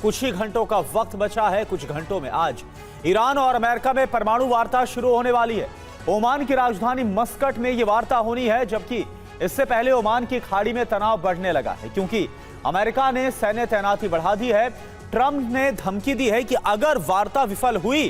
कुछ ही घंटों का वक्त बचा है। कुछ घंटों में आज ईरान और अमेरिका में परमाणु वार्ता शुरू होने वाली है। ओमान की राजधानी मस्कट में यह वार्ता होनी है, जबकि इससे पहले ओमान की खाड़ी में तनाव बढ़ने लगा है, क्योंकि अमेरिका ने सैन्य तैनाती बढ़ा दी है। ट्रंप ने धमकी दी है कि अगर वार्ता विफल हुई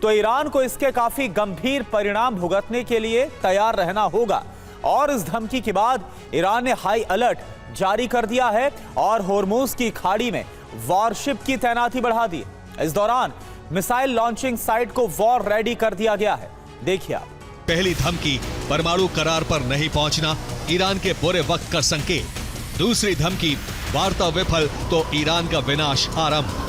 तो ईरान को इसके काफी गंभीर परिणाम भुगतने के लिए तैयार रहना होगा। और इस धमकी के बाद ईरान ने हाई अलर्ट जारी कर दिया है और होर्मुज की खाड़ी में वॉरशिप की तैनाती बढ़ा दी। इस दौरान मिसाइल लॉन्चिंग साइट को वॉर रेडी कर दिया गया है। देखिए आप। पहली धमकी परमाणु करार पर नहीं पहुंचना, ईरान के बुरे वक्त का संकेत। दूसरी धमकी वार्ता विफल तो ईरान का विनाश आरंभ।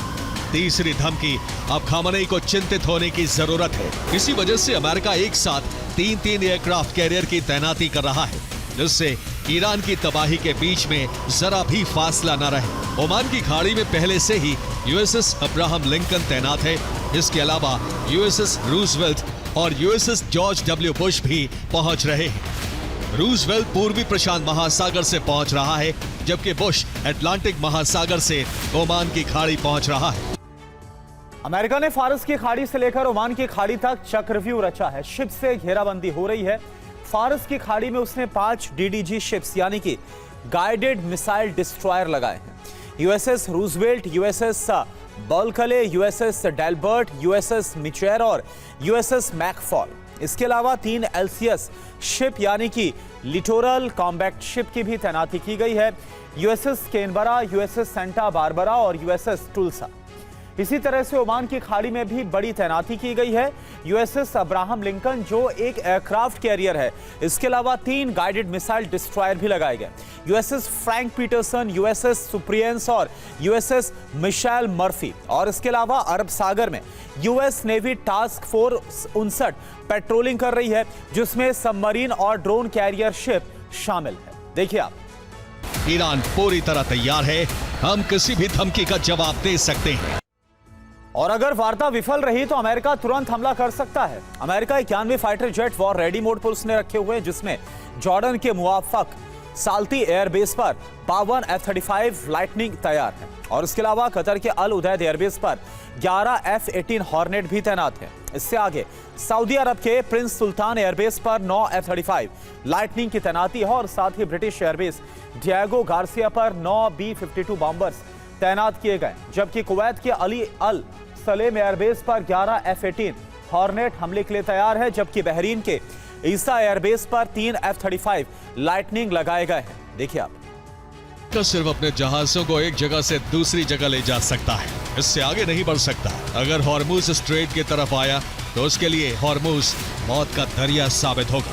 तीसरी धमकी अब खामनेई को चिंतित होने की जरूरत है। इसी वजह से अमेरिका एक साथ तीन एयरक्राफ्ट कैरियर की तैनाती कर रहा है, जिससे ईरान की तबाही के बीच में जरा भी फासला न रहे। ओमान की खाड़ी में पहले से ही यूएसएस अब्राहम लिंकन तैनात है। इसके अलावा यूएसएस रूजवेल्ट और यूएसएस जॉर्ज डब्ल्यू बुश भी पहुंच रहे हैं। रूजवेल्ट पूर्वी प्रशांत महासागर से पहुंच रहा है, जबकि बुश अटलांटिक महासागर से ओमान की खाड़ी पहुंच रहा है। अमेरिका ने फारस की खाड़ी से लेकर ओमान की खाड़ी तक चक्रव्यूह रचा है। शिप से घेराबंदी हो रही है। फारस की खाड़ी में उसने 5 डीडीजी शिप्स यानी कि गाइडेड मिसाइल डिस्ट्रॉयर लगाए हैं। USS Roosevelt, USS Bulkeley, USS Delbert, USS Mitscher और यूएसएस मैकफॉल। इसके अलावा 3 एलसीएस शिप यानी कि लिटोरल कॉम्बैट शिप की भी तैनाती की गई है। USS Canberra, USS Santa Barbara और यूएसएस टुल्सा। इसी तरह से ओमान की खाड़ी में भी बड़ी तैनाती की गई है। यूएसएस अब्राहम लिंकन जो एक एयरक्राफ्ट कैरियर है, इसके अलावा 3 गाइडेड मिसाइल डिस्ट्रॉयर भी लगाए गए। यूएसएस फ्रैंक पीटरसन, यूएसएस सुप्रियंस और यूएसएस मिशेल मर्फी। और इसके अलावा अरब सागर में US navy task force 59 patrolling कर रही है, जिसमें सबमरीन और ड्रोन कैरियर शिप शामिल है। देखिए आप। ईरान पूरी तरह तैयार है। हम किसी भी धमकी का जवाब दे सकते हैं। और अगर वार्ता विफल रही तो अमेरिका तुरंत हमला कर सकता है। America 91 fighter jet war ready mode पर उसने रखे हुए हैं, जिसमें जॉर्डन के मुवाफक साल्ती एयरबेस पर 52 F-35 लाइटनिंग तैयार है। और इसके अलावा कतर के अल उदैद एयरबेस पर 11 F-18 हॉर्नेट भी तैनात है। इससे आगे सऊदी अरब के प्रिंस सुल्तान एयरबेस पर 9 F-35 लाइटनिंग की तैनाती है। और साथ ही ब्रिटिश एयरबेस डिएगो गार्सिया पर 9 B-52 बॉम्बर्स तैनात किए गए, जबकि कुवैत के अली अल सलेम एयरबेस पर 11 F-18 हॉर्नेट हमले के लिए तैयार है, जबकि बहरीन के ईसा एयरबेस पर 3 F-35 लाइटनिंग लगाए गए हैं। देखिए आप। तो सिर्फ अपने जहाजों को एक जगह से दूसरी जगह ले जा सकता है, इससे आगे नहीं बढ़ सकता। अगर हॉर्मुज स्ट्रेट की तरफ आया तो उसके लिए हॉर्मुज मौत का दरिया साबित होगा।